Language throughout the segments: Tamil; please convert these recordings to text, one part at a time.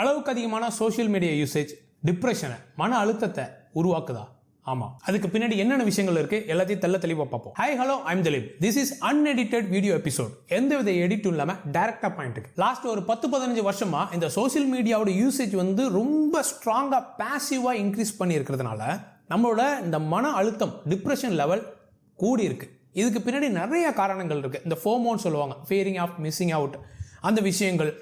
அளவுக்கு அதிகமான சோஷியல் மீடியா யூசேஜ் டிப்ரெஷனை, மன அழுத்தத்தை உருவாக்குதா? ஆமா. அதுக்கு பின்னாடி என்னென்ன விஷயங்கள் இருக்கு எல்லாத்தையும் தெளிவாக பார்ப்போம். Hi hello, I'm Dileep. This is unedited video episode. எந்தவித எடிட்டும் இல்லாம டைரக்டா பாயிண்ட்டுக்கு. லாஸ்ட் ஒரு 10-15 வருஷமா இந்த சோஷியல் மீடியாவோட யூசேஜ் ரொம்ப ஸ்ட்ராங்கா பாசிவா இன்க்ரீஸ் பண்ணி இருக்கிறதுனால நம்மளோட இந்த மன அழுத்தம் டிப்ரெஷன் லெவல் கூடி இருக்கு. இதுக்கு பின்னாடி நிறைய காரணங்கள் இருக்கு. இந்த ஃபோமோன்னு சொல்லுவாங்க, ஃபியரிங் ஆஃப் மிஸ்ஸிங் அவுட், அந்த விஷயங்கள்.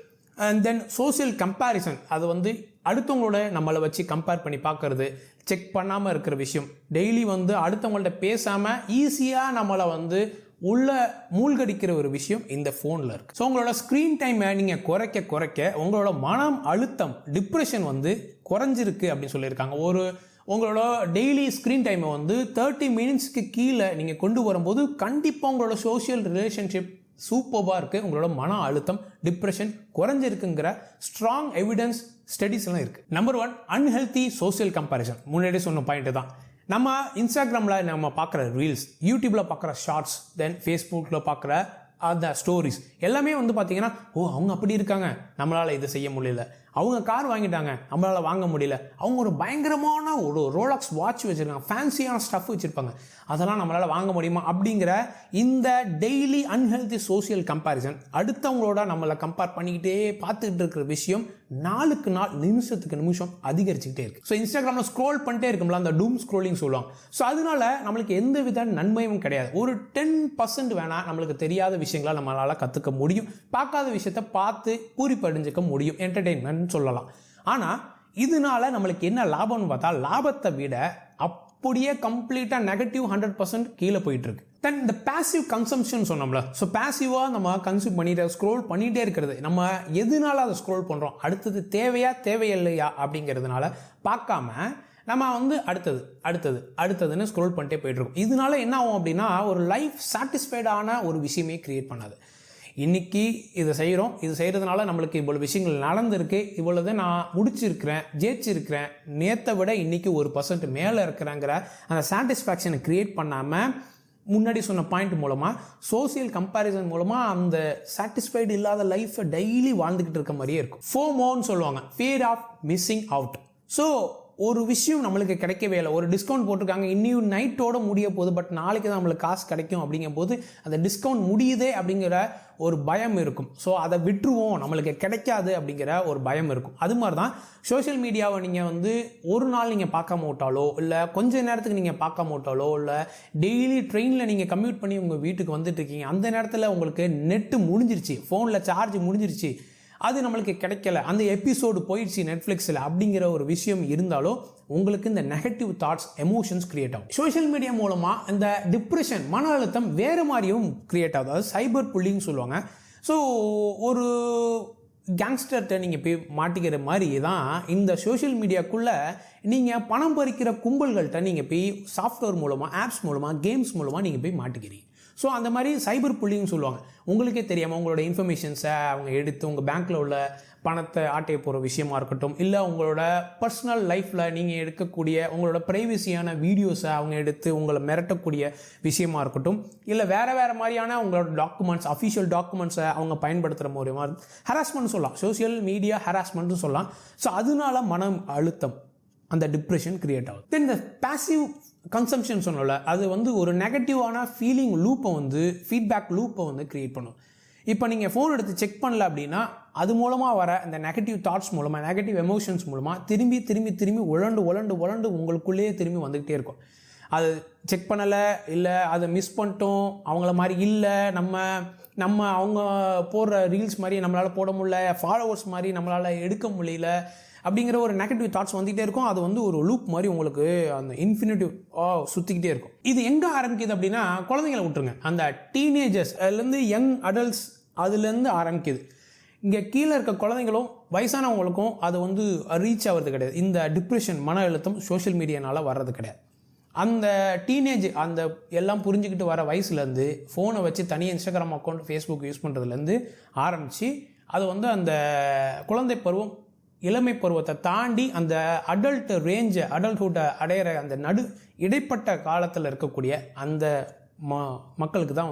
அண்ட் தென் சோசியல் கம்பேரிசன், அது அடுத்தவங்களோட நம்மளை வச்சு கம்பேர் பண்ணி பார்க்கறது, செக் பண்ணாமல் இருக்கிற விஷயம், டெய்லி அடுத்தவங்கள்ட்ட பேசாமல் ஈஸியாக நம்மளை உள்ள மூழ்கடிக்கிற ஒரு விஷயம் இந்த ஃபோனில் இருக்குது. ஸோ உங்களோட ஸ்க்ரீன் டைமை நீங்கள் குறைக்க உங்களோட மனம் அழுத்தம் டிப்ரெஷன் குறைஞ்சிருக்கு அப்படின்னு சொல்லியிருக்காங்க. உங்களோட டெய்லி ஸ்க்ரீன் டைமை 30 மினிட்ஸ்க்கு கீழே நீங்கள் கொண்டு வரும்போது கண்டிப்பாக உங்களோட சோஷியல் ரிலேஷன்ஷிப் சூப்பராக இருக்குது. உங்களோட மன அழுத்தம் டிப்ரெஷன் குறைஞ்சிருக்குங்கிற ஸ்ட்ராங் எவிடன்ஸ் ஸ்டடிஸ் எல்லாம் இருக்குது. Number 1, unhealthy social comparison. முன்னாடி சொன்ன பாயிண்ட் தான். நம்ம இன்ஸ்டாகிராமில் நம்ம பார்க்குற ரீல்ஸ், யூடியூப்பில் பார்க்குற ஷார்ட்ஸ், தென் ஃபேஸ்புக்கில் பார்க்குற அந்த ஸ்டோரிஸ் எல்லாமே பார்த்தீங்கன்னா, அவங்க அப்படி இருக்காங்க, நம்மளால் இதை செய்ய முடியல, அவங்க கார் வாங்கிட்டாங்க, நம்மளால் வாங்க முடியல, அவங்க ஒரு பயங்கரமான ஒரு ரோலக்ஸ் வாட்ச் வச்சுருக்காங்க, ஃபேன்சியான ஸ்டஃப் வச்சுருப்பாங்க, அதெல்லாம் நம்மளால் வாங்க முடியுமா அப்படிங்கிற இந்த டெய்லி அன்ஹெல்தி சோசியல் கம்பேரிசன், அடுத்தவங்களோட நம்மளை கம்பேர் பண்ணிக்கிட்டே பார்த்துக்கிட்டு இருக்கிற விஷயம் நாளுக்கு நாள் நிமிஷத்துக்கு நிமிஷம் அதிகரிச்சுக்கிட்டே இருக்கு. ஸோ இன்ஸ்டாகிராமில் ஸ்க்ரோல் பண்ணிட்டே இருக்கும்ல, அந்த டூம் ஸ்க்ரோலிங் சொல்லுவாங்க. ஸோ அதனால நம்மளுக்கு எந்த வித நன்மையும் கிடையாது. ஒரு 10% வேணா நம்மளுக்கு தெரியாத விஷயங்களை நம்மளால கற்றுக்க முடியும், பார்க்காத விஷயத்த பார்த்து பூரிப்படைஞ்சிக்க முடியும், என்டர்டெயின்மெண்ட் சொல்லலாம். ஆனால் இதனால நம்மளுக்கு என்ன லாபம்னு பார்த்தா, லாபத்தை விட அப்படியே கம்ப்ளீட்டா நெகட்டிவ் 100% கீழே போயிட்டு இருக்கு. தென் இந்த பாசிவ் கன்சம்ஷன் சொன்னோம்ல, ஸோ பாசிவாக நம்ம கன்சியூம் பண்ணிட்டு ஸ்க்ரோல் பண்ணிகிட்டே இருக்கிறது, நம்ம எதனால அதை ஸ்க்ரோல் பண்ணுறோம், அடுத்தது தேவையா தேவையில்லையா அப்படிங்கிறதுனால பார்க்காம நம்ம அடுத்ததுன்னு ஸ்க்ரோல் பண்ணிட்டே போயிட்டு இருக்கோம். இதனால என்ன ஆகும் அப்படின்னா, ஒரு லைஃப் சாட்டிஸ்ஃபைடான ஒரு விஷயமே கிரியேட் பண்ணாது. இன்னைக்கு இதை செய்கிறோம், இது செய்கிறதுனால நம்மளுக்கு இவ்வளோ விஷயங்கள் நடந்திருக்கு, இவ்வளோதை நான் முடிச்சிருக்கிறேன், ஜெயிச்சிருக்கிறேன், நேற்றை விட இன்னைக்கு 1% மேலே இருக்கிறேங்கிற அந்த சாட்டிஸ்ஃபேக்ஷனை கிரியேட் பண்ணாமல் முன்னாடி சொன்ன பாயிண்ட் மூலமாக சோசியல் கம்பேரிசன் மூலமாக அந்த சாட்டிஸ்ஃபைடு இல்லாத லைஃப்பை டெய்லி வாழ்ந்துக்கிட்டு இருக்க மாதிரியே இருக்கும். ஃபோமோன்னு சொல்லுவாங்க, fear of missing out. So ஒரு விஷயம் நம்மளுக்கு கிடைக்கவே இல்லை, ஒரு டிஸ்கவுண்ட் போட்டிருக்காங்க, இன்னும் நைட்டோட முடிய போகுது, பட் நாளைக்கு தான் நம்மளுக்கு காசு கிடைக்கும் அப்படிங்கும் போது அந்த டிஸ்கவுண்ட் முடியுதே அப்படிங்கிற ஒரு பயம் இருக்கும். ஸோ அதை விட்டுருவோம், நம்மளுக்கு கிடைக்காது அப்படிங்கிற ஒரு பயம் இருக்கும். அது மாதிரி தான் சோஷியல் மீடியாவை நீங்கள் ஒரு நாள் நீங்கள் பார்க்காம விட்டாலோ, இல்லை கொஞ்ச நேரத்துக்கு நீங்கள் பார்க்காம விட்டாலோ, இல்லை டெய்லி ட்ரெயினில் நீங்கள் கம்யூட் பண்ணி உங்கள் வீட்டுக்கு வந்துட்டு இருக்கீங்க, அந்த நேரத்தில் உங்களுக்கு நெட்டு முடிஞ்சிருச்சு, ஃபோனில் சார்ஜ் முடிஞ்சிருச்சு, அது நம்மளுக்கு கிடைக்கல, அந்த எபிசோடு போயிடுச்சு நெட்ஃப்ளிக்ஸில் அப்படிங்கிற ஒரு விஷயம் இருந்தாலும் உங்களுக்கு இந்த நெகட்டிவ் தாட்ஸ், எமோஷன்ஸ் கிரியேட் ஆகும். சோஷியல் மீடியா மூலமாக இந்த டிப்ரெஷன், மன அழுத்தம் வேறு மாதிரியும் கிரியேட் ஆகுது. அதாவது சைபர் புல்லிங் சொல்லுவாங்க. ஸோ ஒரு கேங்ஸ்டர்கிட்ட நீங்கள் போய் மாட்டிக்கிற மாதிரி தான் இந்த சோஷியல் மீடியாக்குள்ளே நீங்கள் பணம் பறிக்கிற கும்பல்கள்கிட்ட நீங்கள் போய் சாஃப்ட்வேர் மூலமாக, ஆப்ஸ் மூலமாக, கேம்ஸ் மூலமாக நீங்கள் போய் மாட்டிக்கிறீங்க. ஸோ அந்த மாதிரி சைபர் புல்லிங் சொல்லுவாங்க. உங்களுக்கே தெரியாமல் உங்களோட இன்ஃபர்மேஷன்ஸை அவங்க எடுத்து உங்கள் பேங்க்கில் உள்ள பணத்தை ஆட்டைய போகிற விஷயமா இருக்கட்டும், இல்லை உங்களோட பர்சனல் லைஃப்பில் நீங்கள் எடுக்கக்கூடிய உங்களோட ப்ரைவசியான வீடியோஸை அவங்க எடுத்து உங்களை மிரட்டக்கூடிய விஷயமா இருக்கட்டும், இல்லை வேறு மாதிரியான உங்களோட டாக்குமெண்ட்ஸ், அஃபிஷியல் டாக்குமெண்ட்ஸை அவங்க பயன்படுத்துகிற மூலியமாக ஹராஸ்மெண்ட் சொல்லலாம், சோஷியல் மீடியா ஹராஸ்மெண்ட்னு சொல்லலாம். ஸோ அதனால மனம் அழுத்தம், அந்த டிப்ரெஷன் கிரியேட் ஆகுது. தென் இந்த பாசிவ் கன்சம்ஷன் சொன்னல, அது ஒரு நெகட்டிவான ஃபீலிங் லூப்பை ஃபீட்பேக் லூப்பை கிரியேட் பண்ணும். இப்போ நீங்கள் ஃபோன் எடுத்து செக் பண்ணல அப்படின்னா அது மூலமாக வர இந்த நெகட்டிவ் தாட்ஸ் மூலமாக, நெகட்டிவ் எமோஷன்ஸ் மூலமாக திரும்பி உழண்டு உங்களுக்குள்ளேயே திரும்பி வந்துக்கிட்டே இருக்கும். அது செக் பண்ணலை, இல்லை அதை மிஸ் பண்ணிட்டோம், அவங்கள மாதிரி இல்லை, நம்ம அவங்க போடுற ரீல்ஸ் மாதிரி நம்மளால் போட முடியல, ஃபாலோவர்ஸ் மாதிரி நம்மளால் எடுக்க முடியல அப்படிங்கிற ஒரு நெகட்டிவ் தாட்ஸ் வந்துகிட்டே இருக்கும். அது ஒரு லூப் மாதிரி உங்களுக்கு அந்த இன்ஃபினிட்டிவ் சுற்றிக்கிட்டே இருக்கும். இது எங்கே ஆரம்பிக்குது அப்படின்னா, குழந்தைங்களை விட்டுருங்க, அந்த டீனேஜர்ஸ் அதுலேருந்து யங் அடல்ட்ஸ் அதுலேருந்து ஆரம்பிக்குது. இங்கே கீழே இருக்க குழந்தைங்களும் வயசானவங்களுக்கும் அது ரீச் ஆகிறது கிடையாது. இந்த டிப்ரெஷன், மன அழுத்தம் சோஷியல் மீடியானால் வர்றது கிடையாது. அந்த டீனேஜ், அந்த எல்லாம் புரிஞ்சுக்கிட்டு வர வயசுலேருந்து ஃபோனை வச்சு தனியாக இன்ஸ்டாகிராம் அக்கௌண்ட், ஃபேஸ்புக் யூஸ் பண்ணுறதுலேருந்து ஆரம்பித்து அது அந்த குழந்தை பருவம், இளமை பருவத்தை தாண்டி அந்த அடல்ட் ரேஞ்சை, அடல்ட்ஹுட்டை அடையிற அந்த இடைப்பட்ட காலத்தில் இருக்கக்கூடிய அந்த மக்களுக்கு தான்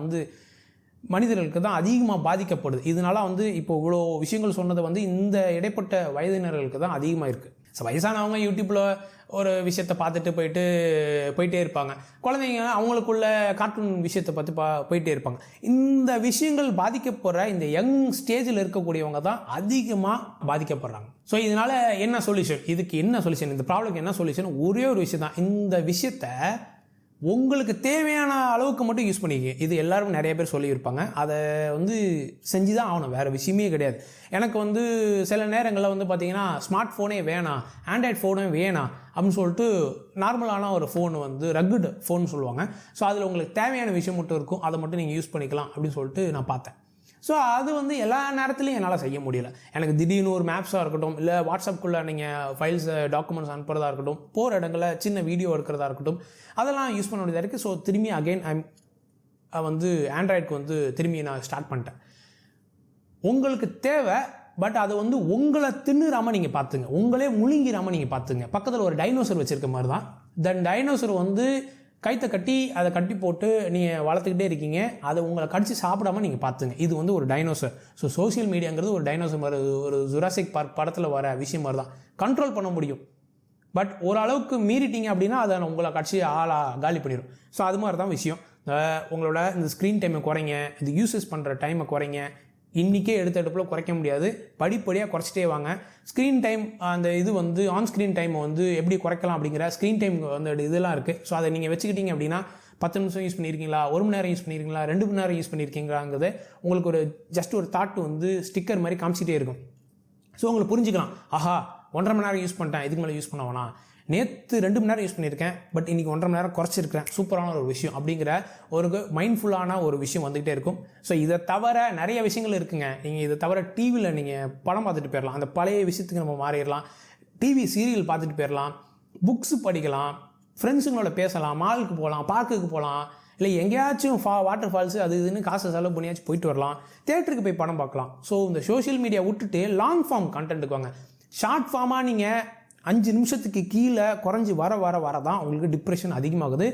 மனிதர்களுக்கு தான் அதிகமாக பாதிக்கப்படுது. இதனால வந்து இப்போ இவ்வளோ விஷயங்கள் சொன்னது வந்து இந்த இடைப்பட்ட வயதினர்களுக்கு தான் அதிகமாக இருக்குது. ஸோ வயசானவங்க யூடியூப்பில் ஒரு விஷயத்தை பார்த்துட்டு போயிட்டே இருப்பாங்க. குழந்தைங்க அவங்களுக்குள்ள கார்ட்டூன் விஷயத்தை பார்த்து போயிட்டே இருப்பாங்க. இந்த விஷயங்கள் பாதிக்கப்படுற இந்த யங் ஸ்டேஜில் இருக்கக்கூடியவங்க தான் அதிகமாக பாதிக்கப்படுறாங்க. ஸோ இதனால் என்ன சொல்யூஷன், இதுக்கு என்ன சொல்யூஷன், இந்த ப்ராப்ளம்க்கு என்ன சொல்யூஷன், ஒரே ஒரு விஷயம் தான். இந்த விஷயத்தை உங்களுக்கு தேவையான அளவுக்கு மட்டும் யூஸ் பண்ணிக்க. இது எல்லாரும் நிறைய பேர் சொல்லியிருப்பாங்க. அதை வந்து செஞ்சு தான் ஆகணும், வேறு விஷயமே கிடையாது. எனக்கு வந்து சில நேரங்களில் வந்து பார்த்திங்கன்னா ஸ்மார்ட் ஃபோனே வேணாம், ஆண்ட்ராய்ட் ஃபோனே வேணாம் அப்படின்னு சொல்லிட்டு நார்மலான ஒரு ஃபோன் வந்து ரக்குட் ஃபோன் சொல்லுவாங்க. ஸோ அதில் உங்களுக்கு தேவையான விஷயம் மட்டும் இருக்கும், அதை மட்டும் நீங்கள் யூஸ் பண்ணிக்கலாம் அப்படின்னு சொல்லிட்டு நான் பார்த்தேன். ஸோ அது வந்து எல்லா நேரத்துலையும் என்னால் செய்ய முடியல. எனக்கு திடீர்னு ஒரு மேப்ஸாக இருக்கட்டும், இல்லை வாட்ஸ்அப்புக்குள்ளே நீங்கள் ஃபைல்ஸை டாக்குமெண்ட்ஸ் அனுப்புறதா இருக்கட்டும், போகிற இடங்களில் சின்ன வீடியோ எடுக்கிறதா இருக்கட்டும், அதெல்லாம் யூஸ் பண்ண வேண்டியதாக இருக்குது. ஸோ திரும்பி அகெயின் வந்து ஆண்ட்ராய்டுக்கு வந்து திரும்பி நான் ஸ்டார்ட் பண்ணிட்டேன். உங்களுக்கு தேவை, பட் அதை வந்து உங்களை தின்னுறாமல் நீங்கள் பார்த்துங்க, உங்களே முழுங்கிடாமல் நீங்கள் பார்த்துங்க. பக்கத்தில் ஒரு டைனோசர் வச்சுருக்க மாதிரி தான். தென் டைனோசர் வந்து கைத்தை கட்டி அதை கட்டி போட்டு நீங்கள் வளர்த்துக்கிட்டே இருக்கீங்க, அதை உங்களை கடிச்சு சாப்பிடாமல் நீங்கள் பார்த்துங்க. இது வந்து ஒரு டைனோசர். ஸோ சோஷியல் மீடியாங்கிறது ஒரு டைனோசர் மாதிரி, ஒரு ஜுராசிக் பார்க் படத்தில் வர விஷயம் மாதிரி தான். கண்ட்ரோல் பண்ண முடியும், பட் ஓரளவுக்கு மீறிட்டீங்க அப்படின்னா அதை உங்களை கட்சி காலி பண்ணிடும். ஸோ அது மாதிரி தான் விஷயம். உங்களோட இந்த ஸ்க்ரீன் டைமை குறைங்க, இந்த யூசஸ் பண்ணுற டைமை குறைங்க. இன்றைக்கே எடுப்புல குறைக்க முடியாது, படிப்படியாக குறைச்சிட்டே வாங்க. ஸ்க்ரீன் டைம் அந்த இது வந்து ஆன் ஸ்க்ரீன் டைமை வந்து எப்படி குறைக்கலாம் அப்படிங்கிற ஸ்க்ரீன் டைம் அந்த இதெல்லாம் இருக்குது. ஸோ அதை நீங்கள் வச்சுக்கிட்டீங்க அப்படின்னா 10 நிமிஷம் யூஸ் பண்ணியிருக்கீங்களா, 1 மணி நேரம் யூஸ் பண்ணியிருக்கீங்களா, 2 மணி நேரம் யூஸ் பண்ணியிருக்கீங்களாங்கிறது உங்களுக்கு ஒரு ஜஸ்ட் ஒரு தாட் வந்து ஸ்டிக்கர் மாதிரி காமிச்சிட்டே இருக்கும். ஸோ உங்களுக்கு புரிஞ்சுக்கலாம், ஆஹா 1.5 மணி நேரம் யூஸ் பண்ணிட்டேன், இதுக்கு மேலே யூஸ் பண்ண வேணாம், நேற்று 2 மணி நேரம் யூஸ் பண்ணியிருக்கேன், பட் இன்றைக்கி 1.5 மணி நேரம் குறைச்சிருக்கிறேன், சூப்பரான ஒரு விஷயம் அப்படிங்கிற ஒரு மைண்ட்ஃபுல்லான ஒரு விஷயம் வந்துகிட்டே இருக்கும். ஸோ இதை தவிர நிறைய விஷயங்கள் இருக்குங்க. நீங்கள் இதை தவிர டிவியில் நீங்கள் படம் பார்த்துட்டு போயிடலாம், அந்த பழைய விஷயத்துக்கு நம்ம மாறிடலாம். டிவி சீரியல் பார்த்துட்டு போயிடலாம், புக்ஸு படிக்கலாம், ஃப்ரெண்ட்ஸுங்களோட பேசலாம், மாலுக்கு போகலாம், பார்க்குக்கு போகலாம், இல்லை எங்கேயாச்சும் வாட்டர் ஃபால்ஸு அது இதுன்னு காசு செலவு பண்ணியாச்சும் போயிட்டு வரலாம், தேட்டருக்கு போய் படம் பார்க்கலாம். ஸோ இந்த சோஷியல் மீடியா விட்டுட்டு லாங் ஃபார்ம் கண்டென்ட்டுக்கு வாங்க. ஷார்ட் ஃபார்மாக நீங்கள் 5 நிமிஷத்துக்கு கீழே குறைஞ்சி வர தான் உங்களுக்கு டிப்ரெஷன் அதிகமாகுது.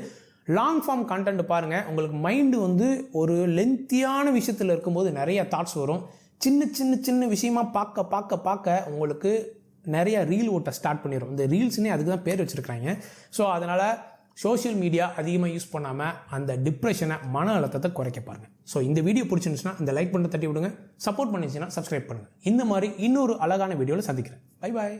லாங் ஃபார்ம் கண்டென்ட் பாருங்கள், உங்களுக்கு மைண்டு வந்து ஒரு லென்த்தியான விஷயத்தில் இருக்கும்போது நிறைய தாட்ஸ் வரும். சின்ன விஷயமாக பார்க்க உங்களுக்கு நிறைய ரீல் ஓட்ட ஸ்டார்ட் பண்ணிடும். இந்த ரீல்ஸ்னே அதுக்கு தான் பேர் வச்சுருக்காங்க. ஸோ அதனால் சோஷியல் மீடியா அதிகமாக யூஸ் பண்ணாமல் அந்த டிப்ரெஷனை, மன அழுத்தத்தை குறைக்க பாருங்கள். ஸோ இந்த வீடியோ பிடிச்சிருந்துச்சுன்னா இந்த லைக் பண்ண தட்டி விடுங்க, சப்போர்ட் பண்ணிச்சுன்னா சப்ஸ்கிரைப் பண்ணுங்கள். இந்த மாதிரி இன்னொரு அழகான வீடியோவில் சந்திக்கிறேன். Bye bye.